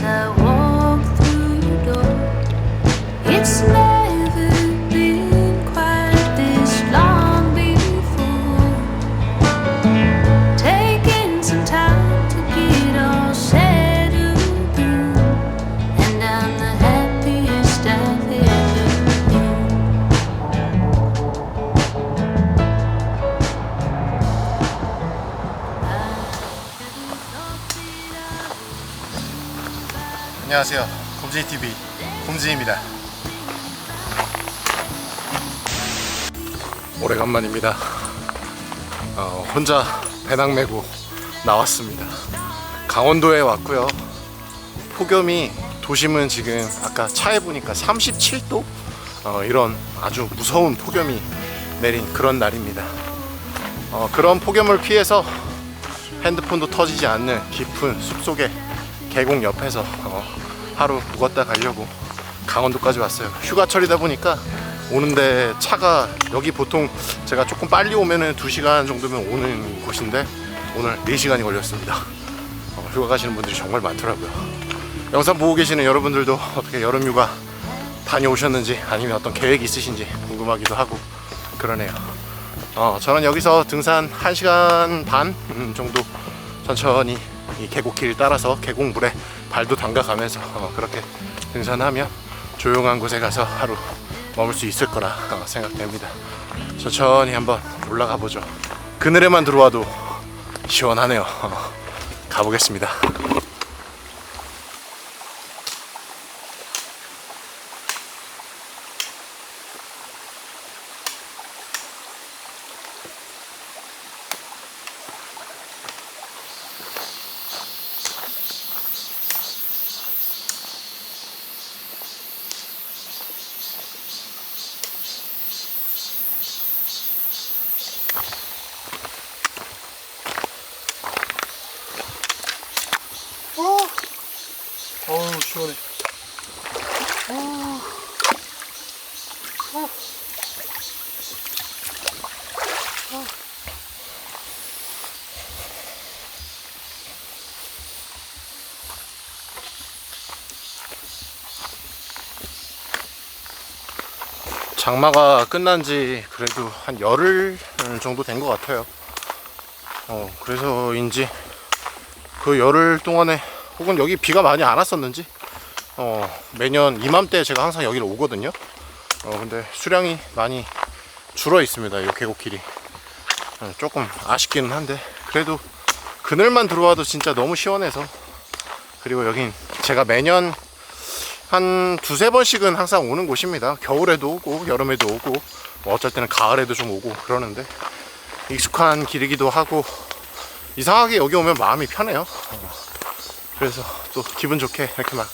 I walk through your door. It's never been quite this long before. Taking some time to get all settled in, and I'm the happiest I've ever been. 안녕하세요. 곰진이TV 곰진입니다. 오래간만입니다. 혼자 배낭 메고 나왔습니다. 강원도에 왔고요. 폭염이 도심은 지금 아까 차에 보니까 37도? 이런 아주 무서운 폭염이 내린 그런 날입니다. 그런 폭염을 피해서 핸드폰도 터지지 않는 깊은 숲속에 계곡 옆에서 하루 묵었다 가려고 강원도까지 왔어요. 휴가철이다 보니까 오는데 차가 여기 보통 제가 조금 빨리 오면은 2시간 정도면 오는 곳인데 오늘 4시간이 걸렸습니다. 휴가 가시는 분들이 정말 많더라고요. 영상 보고 계시는 여러분들도 어떻게 여름휴가 다녀오셨는지 아니면 어떤 계획이 있으신지 궁금하기도 하고 그러네요. 저는 여기서 등산 1시간 반 정도 천천히 이 계곡길 따라서 계곡물에 발도 담가가면서 그렇게 등산하면 조용한 곳에 가서 하루 머물 수 있을 거라 생각됩니다. 천천히 한번 올라가 보죠. 그늘에만 들어와도 시원하네요. 가보겠습니다. 어우 시원해. 장마가 끝난 지 그래도 한 열흘 정도 된 것 같아요. 그래서인지 그 열흘 동안에 혹은 여기 비가 많이 안 왔었는지 매년 이맘때 제가 항상 여기를 오거든요. 근데 수량이 많이 줄어 있습니다. 이 계곡길이 조금 아쉽기는 한데 그래도 그늘만 들어와도 진짜 너무 시원해서. 그리고 여긴 제가 매년 한 2-3번씩은 항상 오는 곳입니다. 겨울에도 오고 여름에도 오고 뭐 어쩔 때는 가을에도 좀 오고 그러는데 익숙한 길이기도 하고 이상하게 여기 오면 마음이 편해요. 그래서 또 기분 좋게 이렇게 막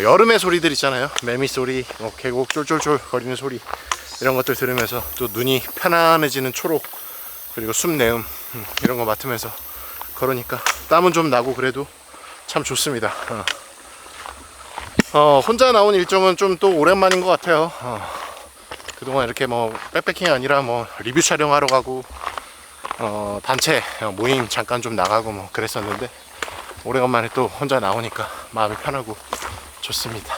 여름의 소리들 있잖아요. 매미 소리, 계곡 쫄쫄쫄 거리는 소리 이런 것들 들으면서 또 눈이 편안해지는 초록 그리고 숲내음 이런 거 맡으면서 걸으니까 땀은 좀 나고 그래도 참 좋습니다. 혼자 나온 일정은 좀 또 오랜만인 것 같아요. 그동안 이렇게 뭐 백패킹이 아니라 뭐 리뷰 촬영하러 가고 단체 모임 잠깐 좀 나가고 뭐 그랬었는데 오래간만에 또 혼자 나오니까 마음이 편하고 좋습니다.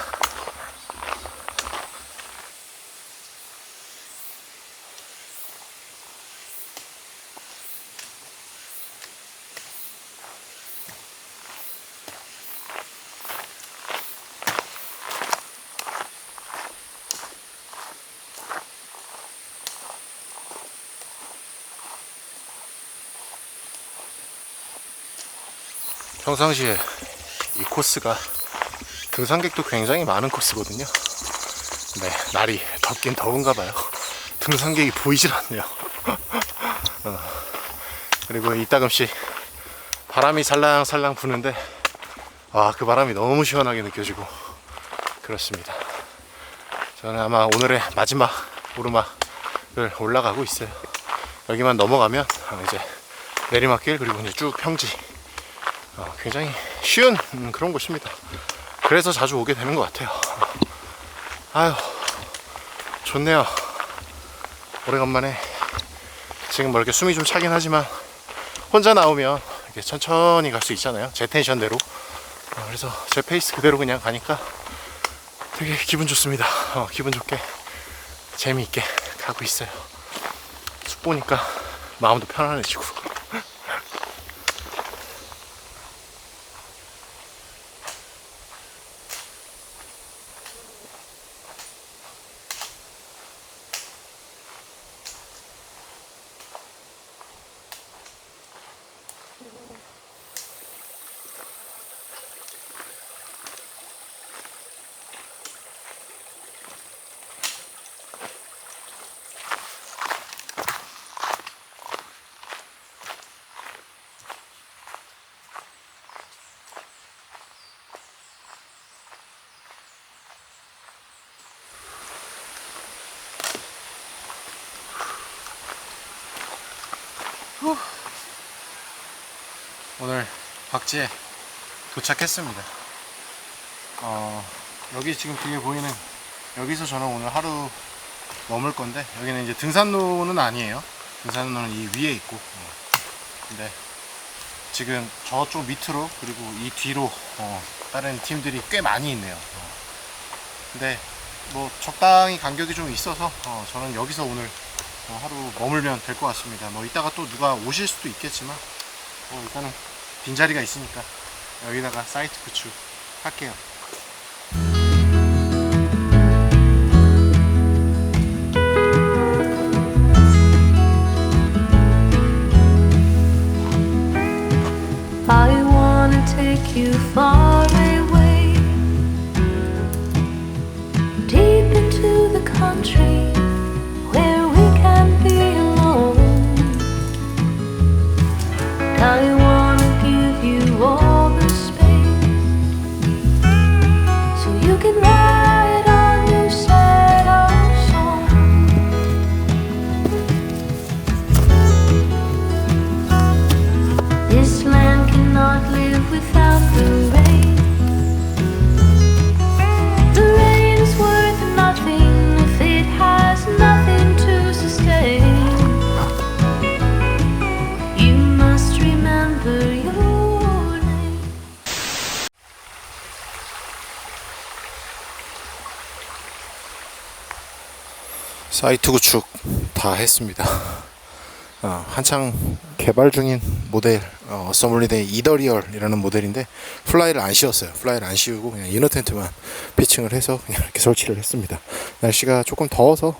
평상시에 이 코스가 등산객도 굉장히 많은 코스거든요. 네, 날이 덥긴 더운가 봐요. 등산객이 보이질 않네요. 그리고 이따금씩 바람이 살랑살랑 부는데 그 바람이 너무 시원하게 느껴지고 그렇습니다. 저는 아마 오늘의 마지막 오르막을 올라가고 있어요. 여기만 넘어가면 이제 내리막길 그리고 이제 쭉 평지 굉장히 쉬운 그런 곳입니다. 그래서 자주 오게 되는 것 같아요. 아유 좋네요. 오래간만에 지금 뭐 이렇게 숨이 좀 차긴 하지만 혼자 나오면 이렇게 천천히 갈 수 있잖아요. 제 텐션대로. 그래서 제 페이스 그대로 그냥 가니까 되게 기분 좋습니다. 기분 좋게 재미있게 가고 있어요. 숲 보니까 마음도 편안해지고. 오늘 박지에 도착했습니다. 여기 지금 뒤에 보이는 여기서 저는 오늘 하루 머물 건데, 여기는 이제 등산로는 아니에요. 등산로는 이 위에 있고, 근데 지금 저쪽 밑으로 그리고 이 뒤로 다른 팀들이 꽤 많이 있네요. 근데 뭐 적당히 간격이 좀 있어서 저는 여기서 오늘 하루 머물면 될 것 같습니다. 뭐 이따가 또 누가 오실 수도 있겠지만 일단은 빈자리가 있으니까 여기다가 사이트 구축 할게요. I wanna take you far away, deep into the country where we can be alone. I wanna give you all the space so you can write a new set of songs. This land cannot live without the rain. The rain is worth nothing if it has nothing to sustain. You must remember your name. 사이트 구축 다 했습니다. 한창 개발 중인 모델 서멀리데이 이더리얼이라는 모델인데 플라이를 안 씌웠어요. 플라이를 안 씌우고 그냥 이너 텐트만 피칭을 해서 그냥 이렇게 설치를 했습니다. 날씨가 조금 더워서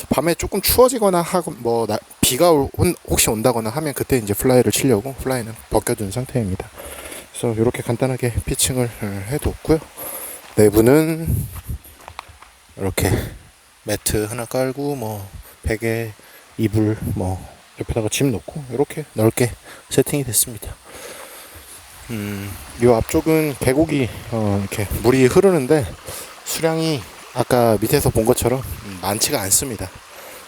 밤에 조금 추워지거나 하고 비가 혹시 온다거나 하면 그때 이제 플라이를 치려고 플라이는 벗겨둔 상태입니다. 그래서 이렇게 간단하게 피칭을 해뒀고요. 내부는 이렇게 매트 하나 깔고 베개, 이불 옆에다가 짐 놓고 이렇게 넓게 세팅이 됐습니다. 이 앞쪽은 계곡이 이렇게 물이 흐르는데 수량이 아까 밑에서 본 것처럼 많지가 않습니다.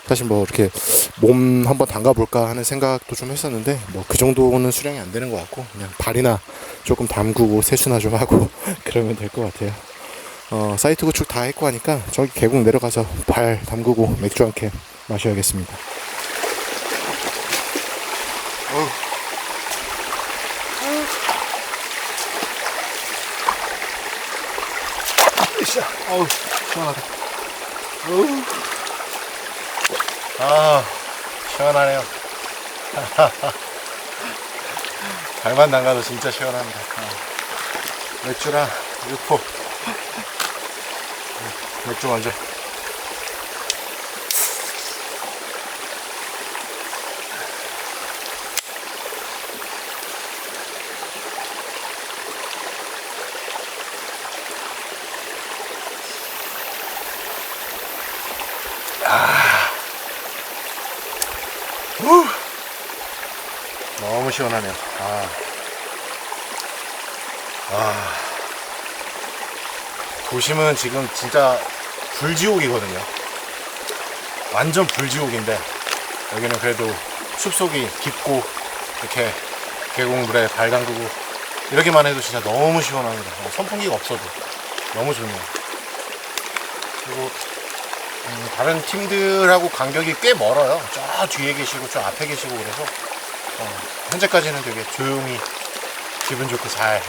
사실 이렇게 몸 한번 담가 볼까 하는 생각도 좀 했었는데 그 정도는 수량이 안 되는 것 같고 그냥 발이나 조금 담그고 세수나 좀 하고 그러면 될 것 같아요. 사이트 구축 다 했고 하니까 저기 계곡 내려가서 발 담그고 맥주 한 캔 마셔야겠습니다. 어우, 시원하다. 시원하네요. 발만 담가도 진짜 시원합니다. 맥주랑 육포. 맥주 먼저. 너무 시원하네요. 도심은 지금 진짜 불지옥이거든요. 완전 불지옥인데 여기는 그래도 숲속이 깊고 이렇게 계곡물에 발 담그고 이렇게만 해도 진짜 너무 시원합니다. 선풍기가 없어도 너무 좋네요. 그리고 다른 팀들하고 간격이 꽤 멀어요. 저 뒤에 계시고 저 앞에 계시고 그래서 현재까지는 되게 조용히 기분 좋게 잘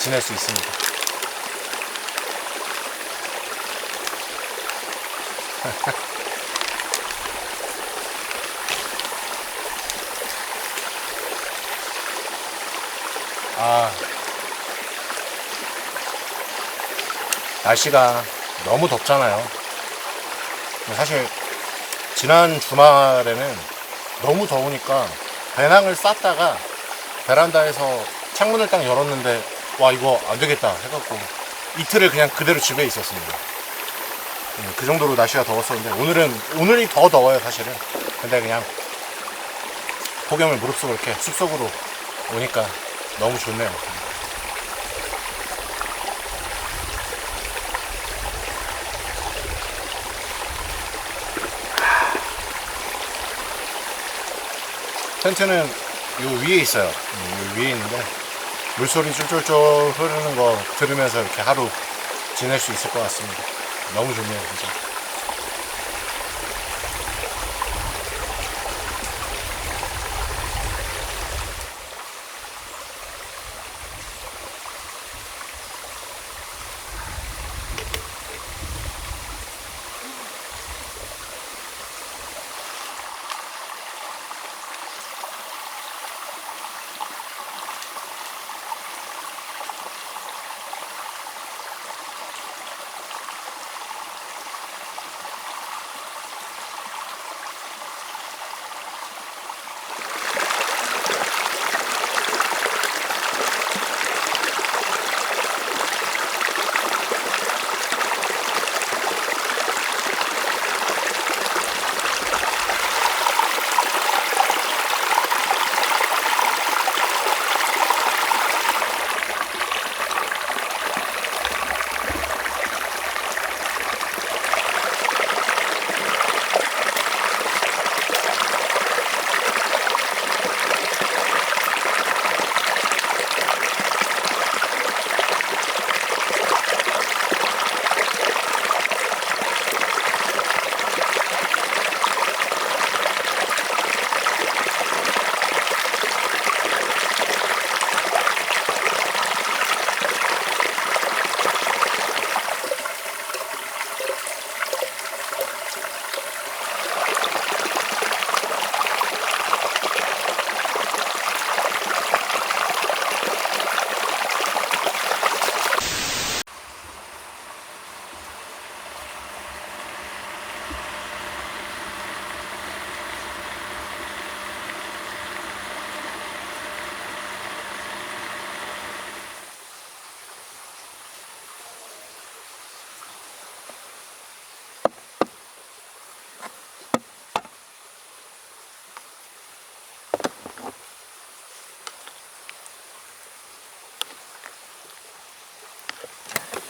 지낼 수 있습니다. 날씨가 너무 덥잖아요. 사실 지난 주말에는 너무 더우니까 배낭을 쌌다가 베란다에서 창문을 딱 열었는데 와 이거 안 되겠다 해갖고 이틀을 그냥 그대로 집에 있었습니다. 그 정도로 날씨가 더웠었는데 오늘이 더 더워요 사실은. 근데 그냥 폭염을 무릅쓰고 이렇게 숲속으로 오니까 너무 좋네요. 텐트는 요 위에 있어요. 요 위에 있는데 물소리 쫄쫄쫄 흐르는 거 들으면서 이렇게 하루 지낼 수 있을 것 같습니다. 너무 좋네요 진짜.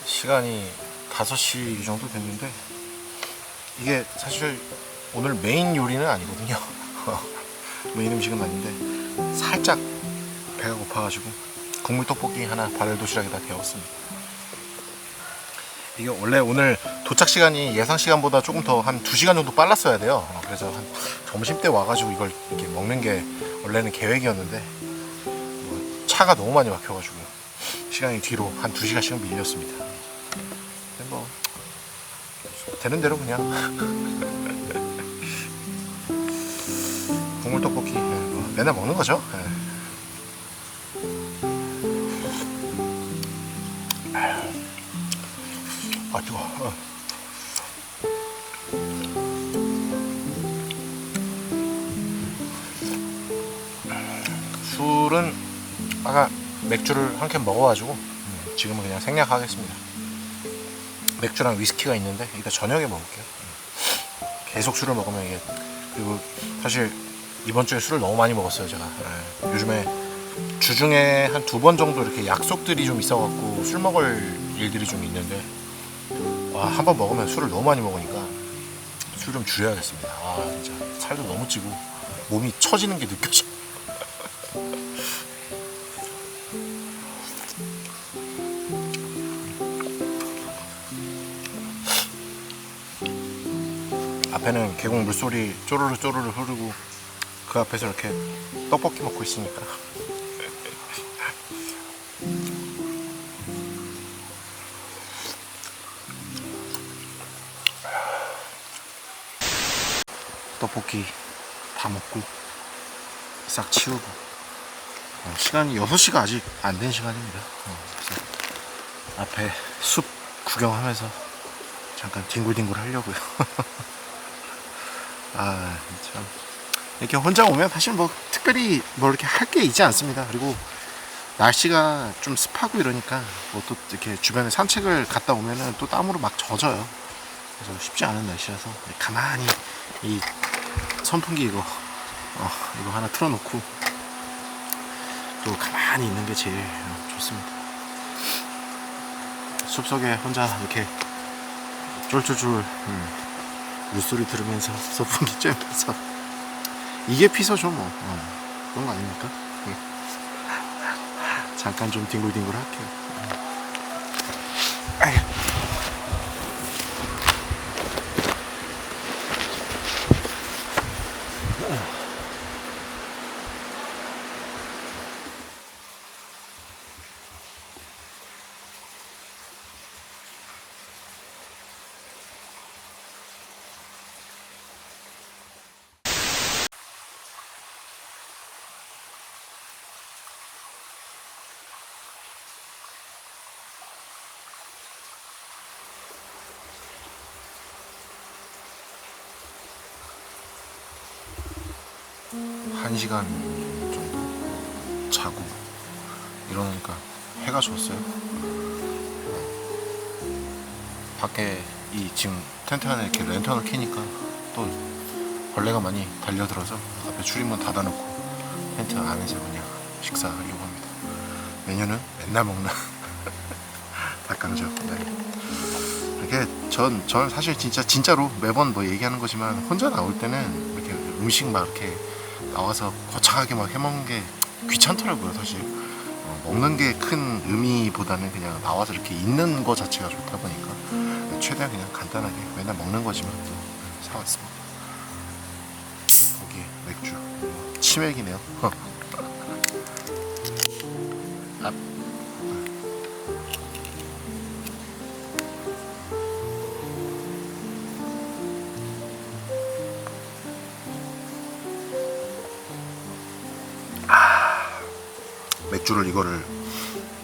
시간이 5시 정도 됐는데 이게 사실 오늘 메인 요리는 아니거든요. 메인 음식은 아닌데 살짝 배가 고파가지고 국물 떡볶이 하나 발열 도시락에다 데웠습니다. 이게 원래 오늘 도착 시간이 예상 시간보다 조금 더 한 2시간 정도 빨랐어야 돼요. 그래서 한 점심때 와가지고 이걸 이렇게 먹는 게 원래는 계획이었는데 차가 너무 많이 막혀가지고 시간이 뒤로 한 2시간씩은 밀렸습니다. 근데 뭐 되는 대로 그냥 국물 떡볶이 뭐 맨날 먹는 거죠. 아 뜨거워. 술은 아까 맥주를 한 캔 먹어가지고 지금은 그냥 생략하겠습니다. 맥주랑 위스키가 있는데 이따 저녁에 먹을게요. 계속 술을 먹으면 이게, 그리고 사실 이번 주에 술을 너무 많이 먹었어요 제가. 요즘에 주중에 한 2번 정도 이렇게 약속들이 좀 있어갖고 술 먹을 일들이 좀 있는데 와, 한 번 먹으면 술을 너무 많이 먹으니까 술 좀 줄여야겠습니다. 아 진짜 살도 너무 찌고 몸이 처지는 게 느껴져. 앞에는 계곡 물소리 쪼르르 쪼르르 흐르고 그 앞에서 이렇게 떡볶이 먹고 있으니까 떡볶이 다 먹고 싹 치우고 시간이 6시가 아직 안 된 시간입니다. 그래서 앞에 숲 구경하면서 잠깐 뒹굴뒹굴 하려고요. 아, 참. 이렇게 혼자 오면 사실 뭐 특별히 뭐 이렇게 할 게 있지 않습니다. 그리고 날씨가 좀 습하고 이러니까 뭐 또 이렇게 주변에 산책을 갔다 오면은 또 땀으로 막 젖어요. 그래서 쉽지 않은 날씨라서 가만히 이 선풍기 이거 하나 틀어놓고 또 가만히 있는 게 제일 좋습니다. 숲속에 혼자 이렇게 쫄쫄쫄 물소리 들으면서 선풍기 쬐면서 이게 피서죠 뭐. 그런 거 아닙니까? 잠깐 좀 뒹굴뒹굴 할게요. 아휴. 한 시간 정도 자고 일어나니까 해가 졌어요. 밖에 이 지금 텐트 안에 이렇게 랜턴을 켜니까 또 벌레가 많이 달려들어서 앞에 출입문 닫아놓고 텐트 안에서 그냥 식사하려고 합니다. 메뉴는 맨날 먹는 닭강정. 네. 이렇게 전 사실 진짜로 매번 뭐 얘기하는 거지만 혼자 나올 때는 이렇게 음식 막 이렇게 나와서 거창하게 막 해먹는 게 귀찮더라고요. 사실 먹는 게 큰 의미보다는 그냥 나와서 이렇게 있는 거 자체가 좋다 보니까 최대한 그냥 간단하게 맨날 먹는 거지만 또 사왔습니다. 고기, 맥주, 치맥이네요. 맥주를 이거를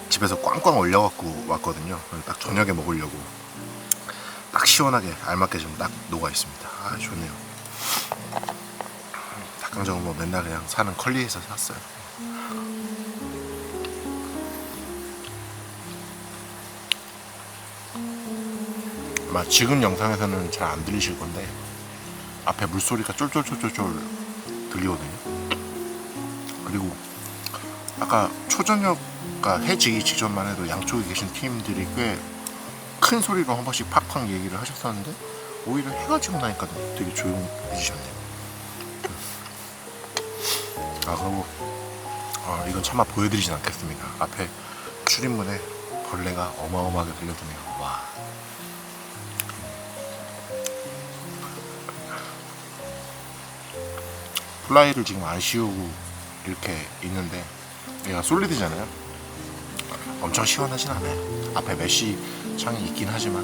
집에서 꽝꽝 올려갖고 왔거든요. 딱 저녁에 먹으려고 딱 시원하게 알맞게 좀 딱 녹아 있습니다. 아, 좋네요. 닭강정은 뭐 맨날 그냥 사는 컬리에서 샀어요. 아마 지금 영상에서는 잘 안 들리실 건데 앞에 물소리가 쫄쫄쫄쫄 들리거든요. 그리고 아까 초저녁과 해 지기 직전만 해도 양쪽에 계신 팀들이 꽤 큰 소리로 한 번씩 팍팍 얘기를 하셨었는데 오히려 해가 지고 나니까 되게 조용해지셨네요. 그리고 이건 차마 보여드리진 않겠습니다. 앞에 출입문에 벌레가 어마어마하게 달려드네요. 와. 플라이를 지금 안 씌우고 이렇게 있는데 얘가 솔리드잖아요. 엄청 시원하진 않아요. 앞에 메쉬 창이 있긴 하지만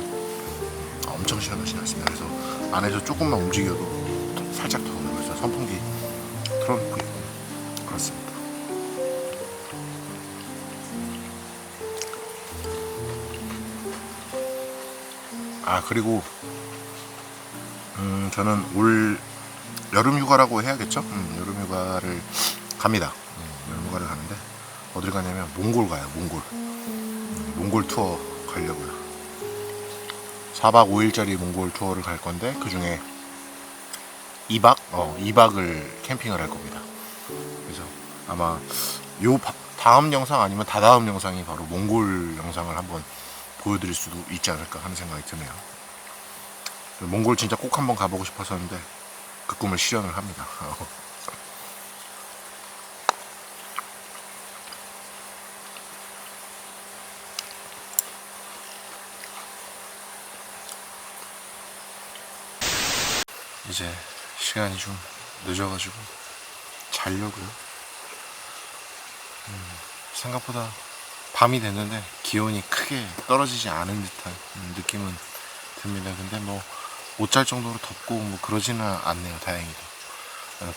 엄청 시원하진 않습니다. 그래서 안에서 조금만 움직여도 살짝 더워요. 그래서 선풍기 틀어놓고 있고 그렇습니다. 그리고 저는 올 여름 휴가라고 해야겠죠? 여름 휴가를 갑니다. 여름 휴가를 가는데 어딜 가냐면 몽골 가요. 몽골 투어 가려고요. 4박 5일짜리 몽골 투어를 갈 건데 그 중에 2박을 캠핑을 할 겁니다. 그래서 아마 다음 영상 아니면 다다음 영상이 바로 몽골 영상을 한번 보여드릴 수도 있지 않을까 하는 생각이 드네요. 몽골 진짜 꼭 한번 가보고 싶었었는데 그 꿈을 실현을 합니다. 이제 시간이 좀 늦어가지고 자려고요. 생각보다 밤이 됐는데 기온이 크게 떨어지지 않은 듯한 느낌은 듭니다. 근데 뭐 못 잘 정도로 덥고 뭐 그러지는 않네요. 다행히도.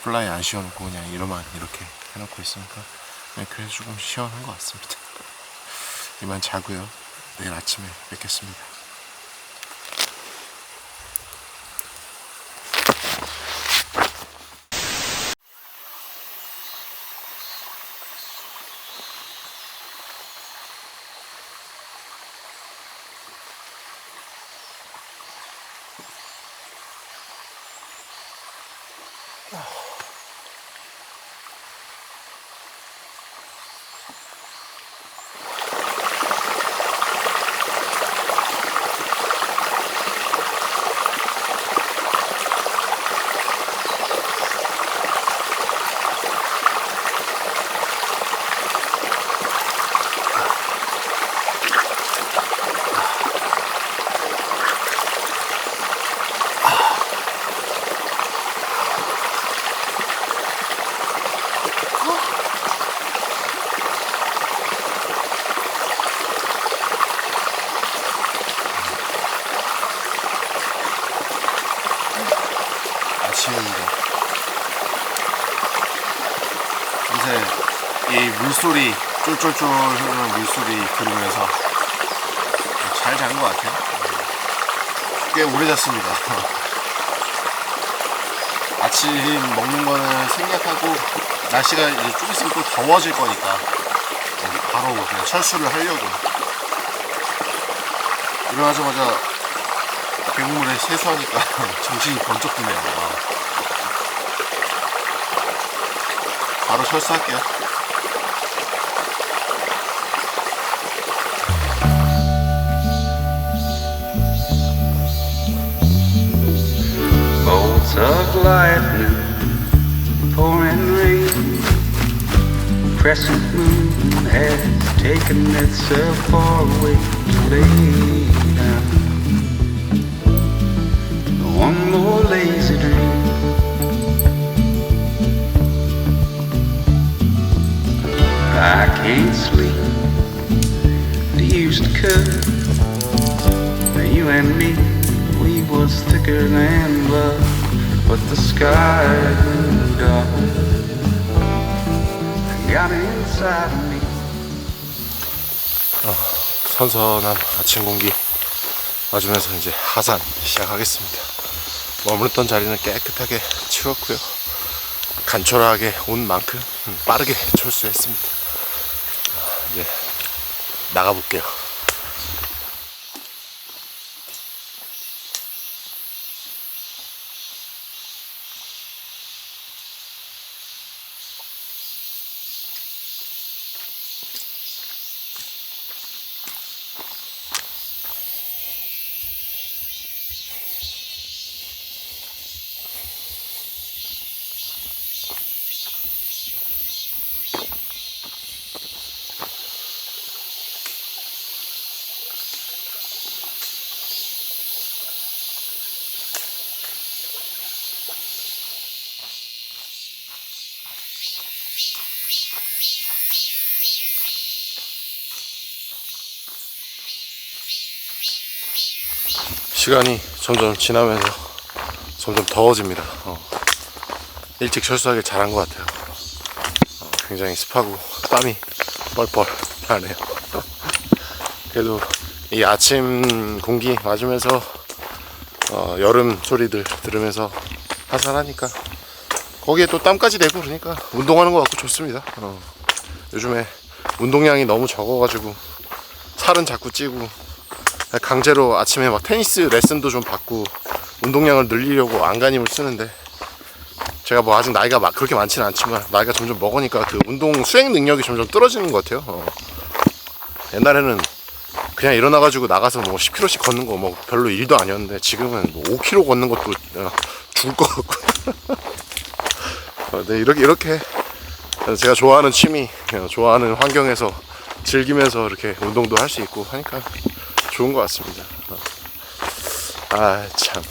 플라이 안 씌워놓고 그냥 이러만 이렇게 해놓고 있으니까 그래서 조금 시원한 것 같습니다. 이만 자고요. 내일 아침에 뵙겠습니다. 아침입니다. 이제 이 물소리, 쫄쫄쫄 흐르는 물소리 들으면서 잘 잔 것 같아요. 꽤 오래 잤습니다. 아침 먹는 거는 생략하고 날씨가 이제 좀 있으면 또 더워질 거니까 바로 그냥 철수를 하려고 일어나자마자 백물에 세수하니까 정신이 번쩍 드네요. 바로 철수할게요. Bolts of lightning, pouring rain, crescent moon has taken itself far away to lay down. One more lazy dream. I can't sleep. They used to cut. You and me, we was thicker than blood, but the sky grew dark and got inside of me. 선선한 아침 공기 맞으면서 이제 하산 시작하겠습니다. 머물렀던 자리는 깨끗하게 치웠고요. 간촐하게 온 만큼 빠르게 철수했습니다. 이제 나가볼게요. 시간이 점점 지나면서 점점 더워집니다. 일찍 철수하길 잘한 것 같아요. 굉장히 습하고 땀이 뻘뻘 나네요. 그래도 이 아침 공기 맞으면서 여름 소리들 들으면서 하산하니까 거기에 또 땀까지 내고 그러니까 운동하는 것 같고 좋습니다. 요즘에 운동량이 너무 적어가지고 살은 자꾸 찌고 강제로 아침에 막 테니스 레슨도 좀 받고 운동량을 늘리려고 안간힘을 쓰는데 제가 뭐 아직 나이가 막 그렇게 많지는 않지만 나이가 점점 먹으니까 그 운동 수행 능력이 점점 떨어지는 것 같아요. 옛날에는 그냥 일어나가지고 나가서 뭐 10km씩 걷는 거 뭐 별로 일도 아니었는데 지금은 뭐 5km 걷는 것도 죽을 것 같고 네, 이렇게 제가 좋아하는 취미, 좋아하는 환경에서 즐기면서 이렇게 운동도 할 수 있고 하니까 좋은 것 같습니다. 아 참.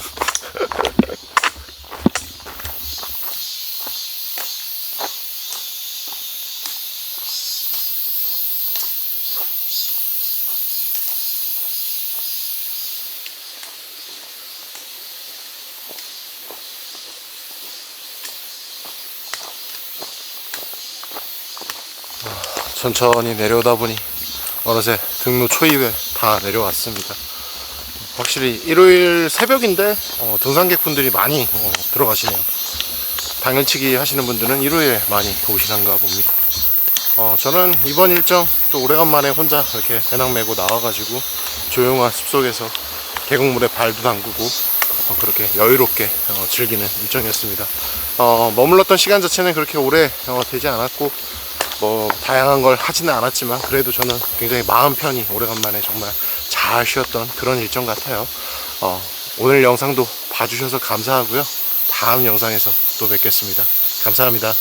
천천히 내려오다 보니 어느새 등로 초입에 다 내려왔습니다. 확실히 일요일 새벽인데 등산객분들이 많이 들어가시네요. 당일치기 하시는 분들은 일요일에 많이 오시는가 봅니다. 저는 이번 일정 또 오래간만에 혼자 이렇게 배낭 메고 나와가지고 조용한 숲속에서 계곡물에 발도 담그고 그렇게 여유롭게 즐기는 일정이었습니다. 머물렀던 시간 자체는 그렇게 오래 되지 않았고 뭐 다양한 걸 하지는 않았지만 그래도 저는 굉장히 마음 편히 오래간만에 정말 잘 쉬었던 그런 일정 같아요. 오늘 영상도 봐주셔서 감사하고요. 다음 영상에서 또 뵙겠습니다. 감사합니다.